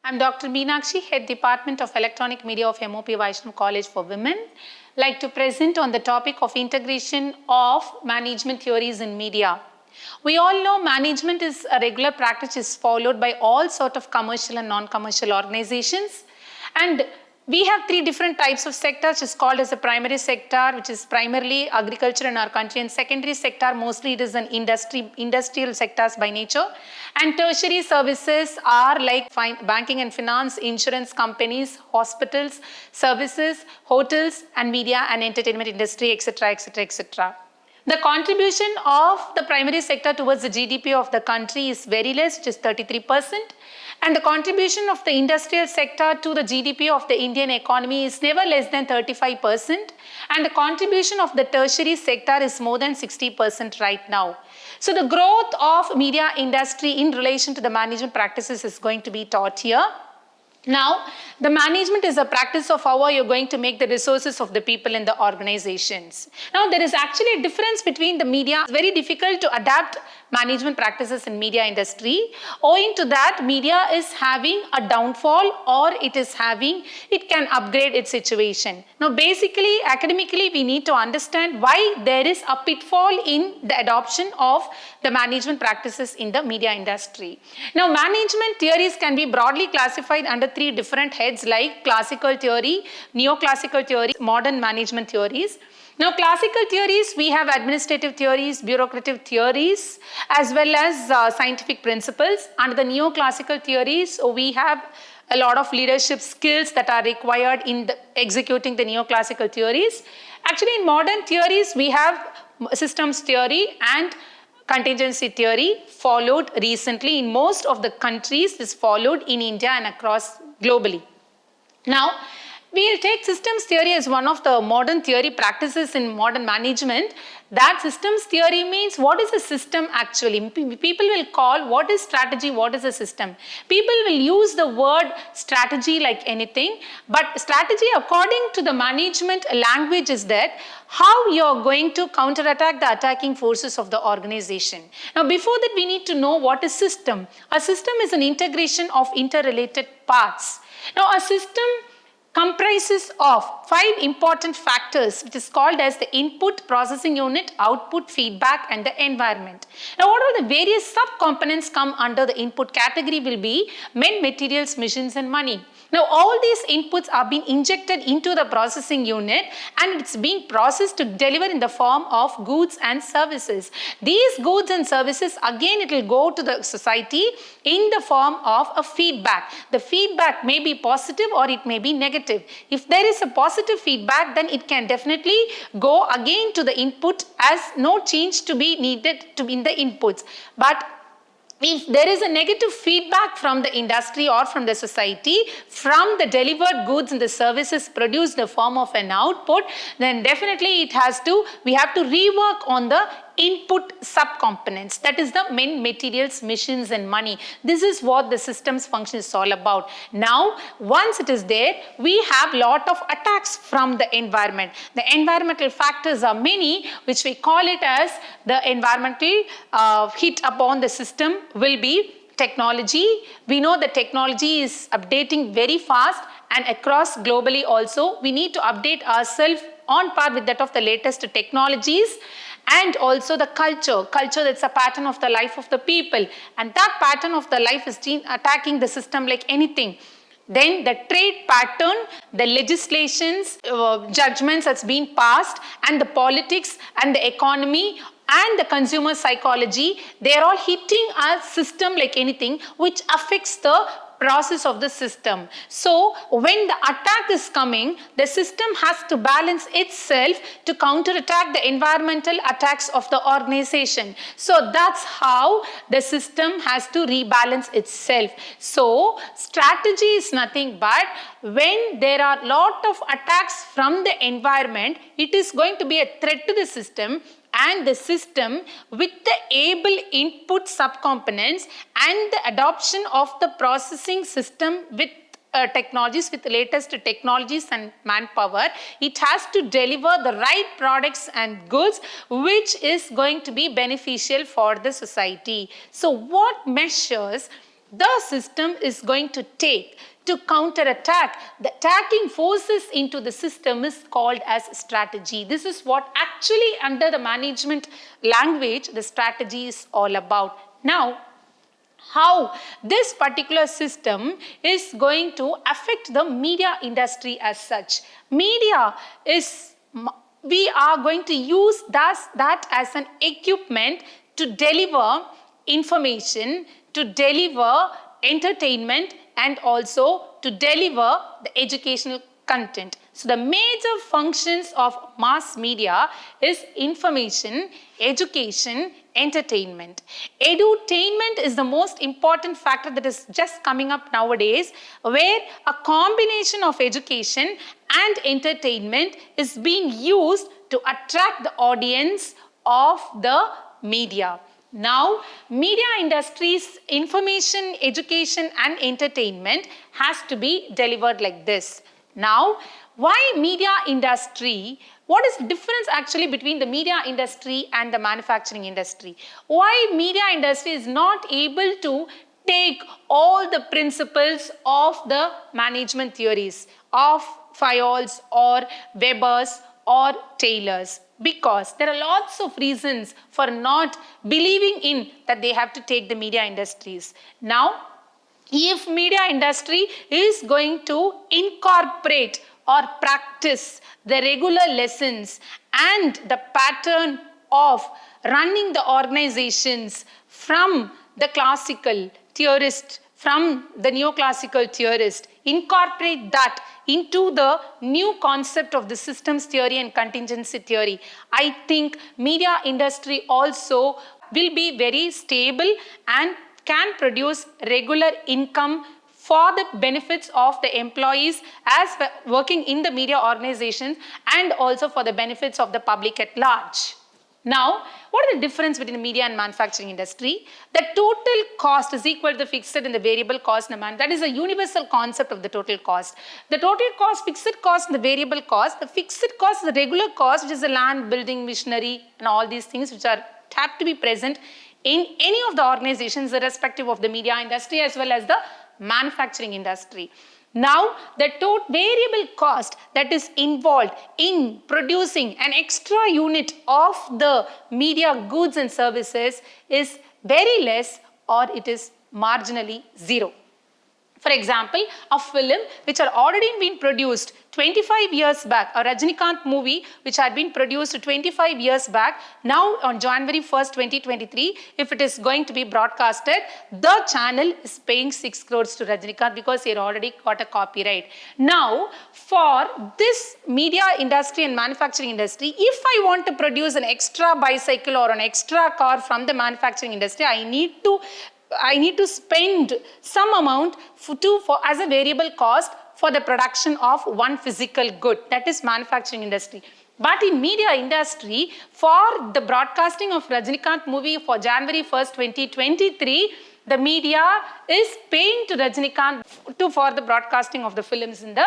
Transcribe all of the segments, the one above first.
I'm Dr. Meenathchi, Head Department of Electronic Media of M.O.P. Vaishnav College for Women. Like to present on the topic of integration of management theories in media. We all know management is a regular practice is followed by all sort of commercial and non-commercial organizations. And we have three different types of sectors, which is called as a primary sector, which is primarily agriculture in our country, and secondary sector, mostly it is an industrial sectors by nature. And tertiary services are like banking and finance, insurance companies, hospitals, services, hotels, and media and entertainment industry, etc., etc., etc. The contribution of the primary sector towards the GDP of the country is very less, which is 33%. And the contribution of the industrial sector to the GDP of the Indian economy is never less than 35%. And the contribution of the tertiary sector is more than 60% right now. So the growth of media industry in relation to the management practices is going to be taught here. Now, the management is a practice of how you're going to make the resources of the people in the organizations. Now, there is actually a difference between the media. It's very difficult to adapt management practices in media industry. Owing to that, media is having a downfall or it can upgrade its situation. Now, basically, academically, we need to understand why there is a pitfall in the adoption of the management practices in the media industry. Now, management theories can be broadly classified under three different heads like classical theory, neoclassical theory, modern management theories. Now, classical theories, we have administrative theories, bureaucratic theories, as well as scientific principles. Under the neoclassical theories, we have a lot of leadership skills that are required in executing the neoclassical theories. Actually, in modern theories, we have systems theory and contingency theory followed recently in most of the countries. This followed in India and across globally. Now, we will take systems theory as one of the modern theory practices in modern management. That systems theory means what is a system actually? People will call what is strategy, what is a system. People will use the word strategy like anything, but strategy according to the management language is that how you are going to counterattack the attacking forces of the organization. Now, before that, we need to know what is system. A system is an integration of interrelated parts. Now, a system comprises of 5 important factors, which is called as the input, processing unit, output, feedback, and the environment. Now, what are the various sub-components come under the input category will be men, materials, machines, and money. Now, all these inputs are being injected into the processing unit and it's being processed to deliver in the form of goods and services. These goods and services, again, it will go to the society in the form of a feedback. The feedback may be positive or it may be negative. If there is a positive feedback, then it can definitely go again to the input as no change to be needed to be in the inputs. But if there is a negative feedback from the industry or from the society, from the delivered goods and the services produced in the form of an output, then definitely we have to rework on the input subcomponents. That is the men, materials, machines, and money. This is what the systems function is all about. Now, once it is there, we have lot of attacks from the environment. The environmental factors are many, which we call it as the environmental hit upon the system will be technology. We know that technology is updating very fast and across globally also. We need to update ourselves on par with that of the latest technologies. And also the culture that's a pattern of the life of the people. And that pattern of the life is attacking the system like anything. Then the trade pattern, the legislations, judgments that's been passed, and the politics and the economy and the consumer psychology, they are all hitting our system like anything, which affects the process of the system. So, when the attack is coming, the system has to balance itself to counterattack the environmental attacks of the organization. So, that's how the system has to rebalance itself. So, strategy is nothing but when there are lot of attacks from the environment, it is going to be a threat to the system. And the system with the able input subcomponents and the adoption of the processing system with technologies, with the latest technologies and manpower, it has to deliver the right products and goods which is going to be beneficial for the society. So what measures the system is going to take to counterattack the attacking forces into the system is called as strategy. This is what actually under the management language the strategy is all about. Now, how this particular system is going to affect the media industry as such. Media is, we are going to use that as an equipment to deliver information, to deliver entertainment, and also to deliver the educational content. So the major functions of mass media is information, education, entertainment. Edutainment is the most important factor that is just coming up nowadays, where a combination of education and entertainment is being used to attract the audience of the media. Now, media industry's information, education and entertainment has to be delivered like this. Now, why media industry? What is the difference actually between the media industry and the manufacturing industry? Why media industry is not able to take all the principles of the management theories of Fayol's or Weber's or Taylor's? Because there are lots of reasons for not believing in that they have to take the media industries. Now, if media industry is going to incorporate or practice the regular lessons and the pattern of running the organizations from the classical theorist, from the neoclassical theorist, incorporate that into the new concept of the systems theory and contingency theory, I think media industry also will be very stable and can produce regular income for the benefits of the employees as working in the media organizations and also for the benefits of the public at large. Now, what is the difference between the media and manufacturing industry? The total cost is equal to the fixed and the variable cost. That is a universal concept of the total cost. The total cost, fixed cost and the variable cost. The fixed cost is the regular cost, which is the land, building, machinery and all these things which have to be present in any of the organizations irrespective of the media industry as well as the manufacturing industry. Now, the total variable cost that is involved in producing an extra unit of the media goods and services is very less or it is marginally zero. For example, a film which had already been produced 25 years back, a Rajinikanth movie which had been produced 25 years back, now on January 1st, 2023, if it is going to be broadcasted, the channel is paying 6 crores to Rajinikanth because he had already got a copyright. Now, for this media industry and manufacturing industry, if I want to produce an extra bicycle or an extra car from the manufacturing industry, I need to spend some amount as a variable cost for the production of one physical good, that is manufacturing industry. But in media industry, for the broadcasting of Rajinikanth movie for January 1st, 2023, the media is paying to Rajinikanth for the broadcasting of the films in the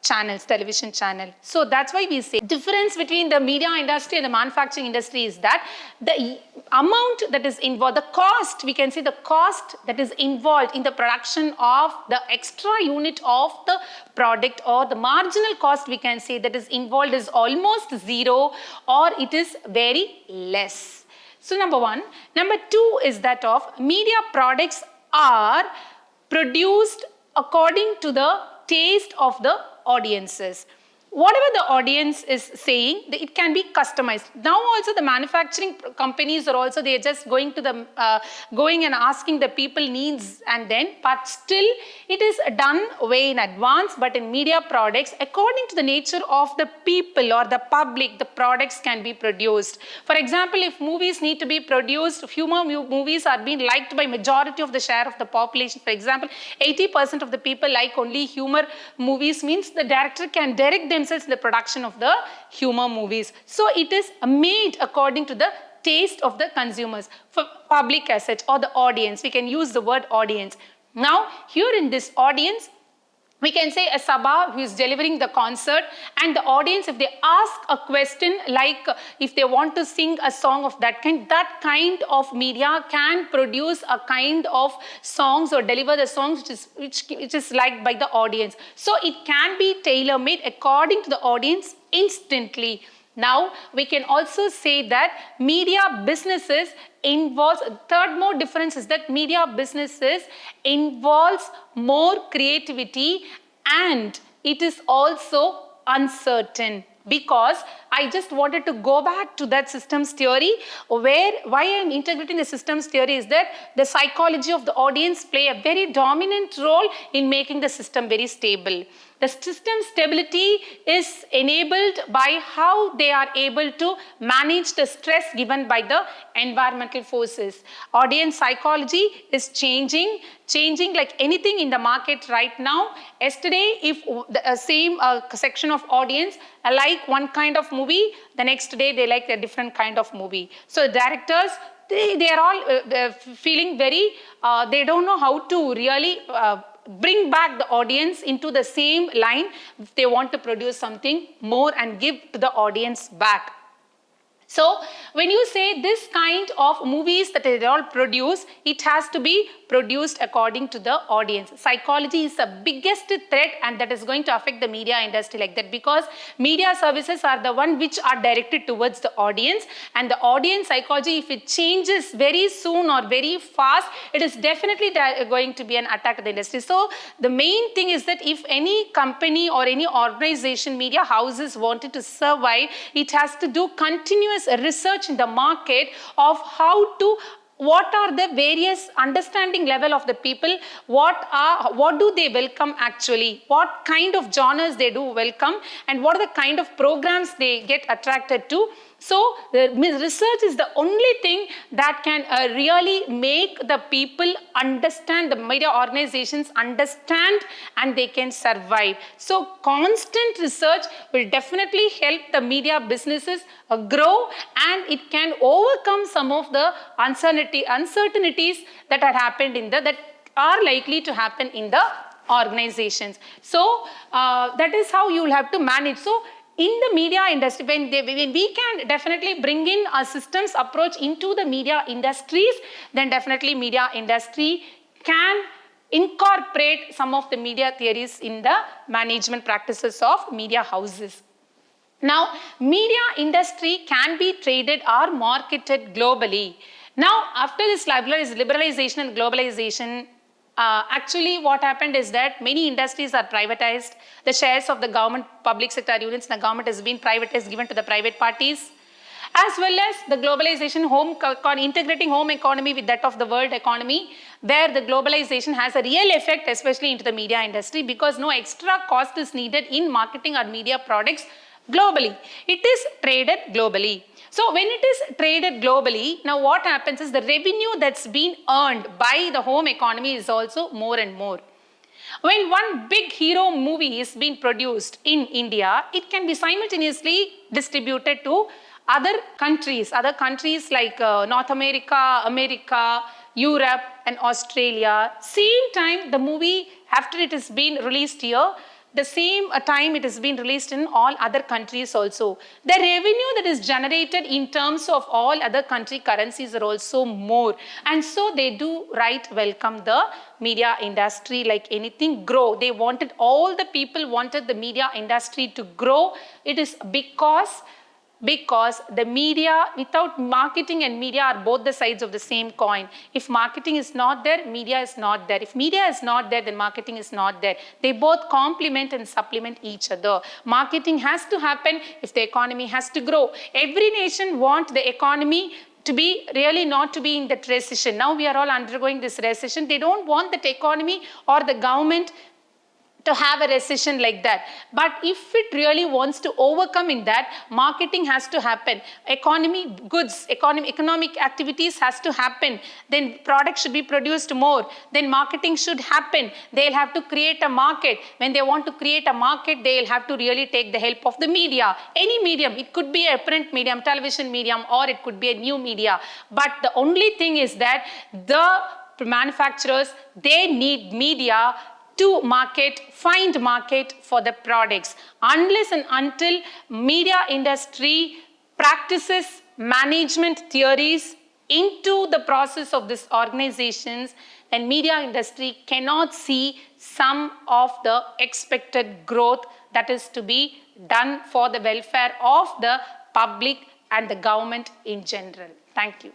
channels, television channel. So that's why we say difference between the media industry and the manufacturing industry is that the amount that is involved, the cost, we can say the cost that is involved in the production of the extra unit of the product or the marginal cost we can say that is involved is almost zero or it is very less. So number one. Number two is that of media products are produced according to the taste of the audiences. Whatever the audience is saying, it can be customized. Now also the manufacturing companies are also, they are just going and asking the people needs and then, but still it is done way in advance. But in media products, according to the nature of the people or the public, the products can be produced. For example, if movies need to be produced, humor movies are being liked by majority of the share of the population. For example, 80% of the people like only humor movies, means the director can direct themselves the production of the humor movies. So it is made according to the taste of the consumers, for public as such or the audience. We can use the word audience. Now here in this audience, we can say a sabha who is delivering the concert, and the audience, if they ask a question like if they want to sing a song of that kind of media can produce a kind of songs or deliver the songs which is liked by the audience. So it can be tailor made according to the audience instantly. Now we can also say that media businesses involves, third more difference is that media businesses involves more creativity, and it is also uncertain, because I just wanted to go back to that systems theory, where why I am integrating the systems theory is that the psychology of the audience play a very dominant role in making the system very stable. The system stability is enabled by how they are able to manage the stress given by the environmental forces. Audience psychology is changing like anything in the market right now. Yesterday, if the same section of audience like one kind of movie, the next day they like a different kind of movie. So directors, they are all feeling very, they don't know how to really bring back the audience into the same line if they want to produce something more and give to the audience back. So when you say this kind of movies that they all produce, it has to be produced according to the audience. Psychology is the biggest threat, and that is going to affect the media industry like that, because media services are the one which are directed towards the audience, and the audience psychology, if it changes very soon or very fast, it is definitely going to be an attack on the industry. So the main thing is that if any company or any organization, media houses wanted to survive, it has to do continuous research in the market of how to, what are the various understanding level of the people, what do they welcome actually, what kind of genres they do welcome, and what are the kind of programs they get attracted to. So the research is the only thing that can really make the people understand, the media organizations understand, and they can survive. So constant research will definitely help the media businesses grow, and it can overcome some of the uncertainties that had happened in that are likely to happen in the organizations. So that is how you will have to manage. So in the media industry, when we can definitely bring in a systems approach into the media industries, then definitely media industry can incorporate some of the media theories in the management practices of media houses. Now, media industry can be traded or marketed globally. Now, after this liberalization and globalization, actually what happened is that many industries are privatized. The shares of the government public sector units in the government has been privatized, given to the private parties, as well as the globalization, integrating home economy with that of the world economy, where the globalization has a real effect, especially into the media industry, because no extra cost is needed in marketing our media products globally. It is traded globally. So when it is traded globally, now what happens is the revenue that's been earned by the home economy is also more and more. When one big hero movie is being produced in India, it can be simultaneously distributed to other countries like North America, Europe and Australia. Same time the movie, after it has been released here, the same time it has been released in all other countries also. The revenue that is generated in terms of all other country currencies are also more. And so they do welcome the media industry like anything grow. They wanted, all the people wanted the media industry to grow. It is because the media, without marketing and media are both the sides of the same coin. If marketing is not there, media is not there. If media is not there, then marketing is not there. They both complement and supplement each other. Marketing has to happen if the economy has to grow. Every nation wants the economy to be really not to be in that recession. Now we are all undergoing this recession. They don't want that economy or the government to have a recession like that. But if it really wants to overcome in that, marketing has to happen. Economic activities has to happen. Then products should be produced more. Then marketing should happen. They'll have to create a market. When they want to create a market, they'll have to really take the help of the media. Any medium, it could be a print medium, television medium, or it could be a new media. But the only thing is that the manufacturers, they need media to find market for the products. Unless and until media industry practices management theories into the process of these organizations, then media industry cannot see some of the expected growth that is to be done for the welfare of the public and the government in general. Thank you.